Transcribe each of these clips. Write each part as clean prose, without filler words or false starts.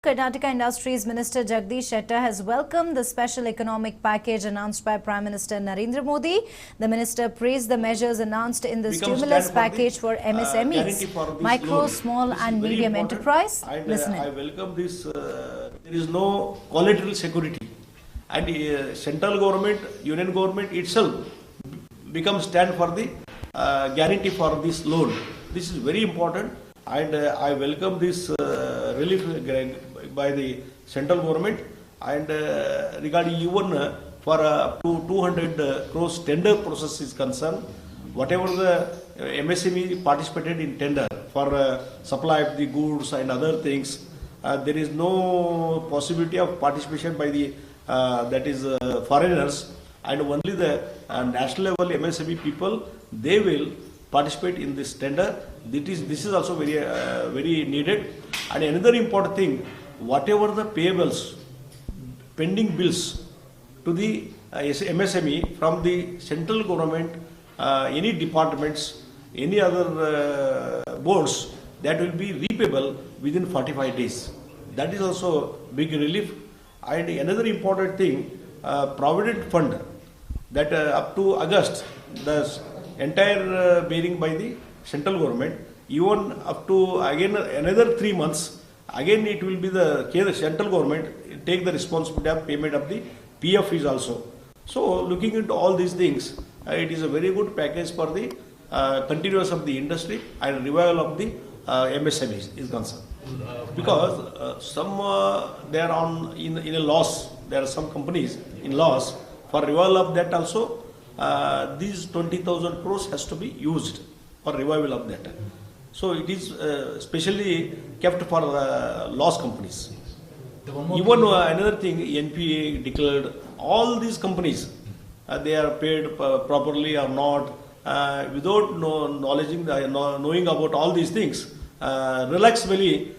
Karnataka Industries Minister Jagdish Shettar has welcomed the special economic package announced by Prime Minister Narendra Modi. The minister praised the measures announced in the stimulus package for MSMEs, micro, small and medium enterprise. Listen in. I welcome this. There is no collateral security, and central government, union government itself becomes stand for the guarantee for this loan. This is very important, and I welcome this relief by the central government, and regarding even for up to 200 crores tender process is concerned, whatever the MSME participated in tender for supply of the goods and other things, there is no possibility of participation by the foreigners, and only the national level MSME people, they will participate in this tender. This is also very needed. And another important thing, whatever the payables, pending bills to the MSME from the central government, any departments, any other boards, that will be repayable within 45 days. That is also big relief. And another important thing, provident fund, that up to August, the entire bearing by the central government, even up to again another 3 months, again it will be the central government take the responsibility of payment of the PF fees also. So looking into all these things, it is a very good package for the continuous of the industry and revival of the MSMEs is concerned. Because some they are in a loss. There are some companies in loss. For revival of that also, these 20,000 crores has to be used for revival of that. So it is specially kept for loss companies. Even another thing, NPA declared, all these companies, they are paid properly or not, without knowing about all these things. Relaxedly,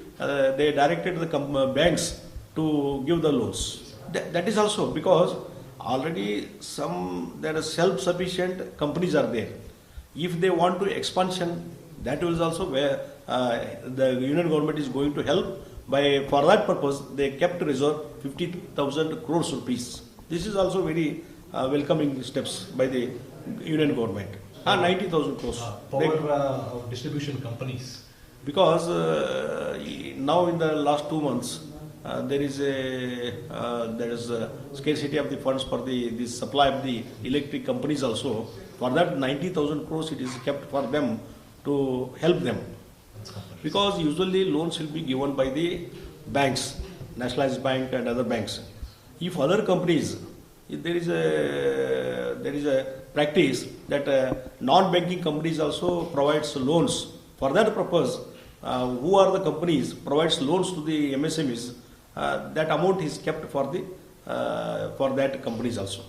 they directed the banks to give the loans. That is also because already there are self-sufficient companies are there. If they want to expansion, that is also where the union government is going to help. For that purpose, they kept reserve 50,000 crores rupees. This is also very welcoming steps by the union government. 90,000 crores. Power distribution companies. Because now in the last 2 months, there is a scarcity of the funds for the supply of the electric companies also. For that 90,000 crores, it is kept for them to help them. Because usually loans will be given by the banks, Nationalized Bank and other banks. If other companies, there is a practice that non-banking companies also provides loans. For that purpose, who are the companies provides loans to the MSMEs, that amount is kept for that companies also.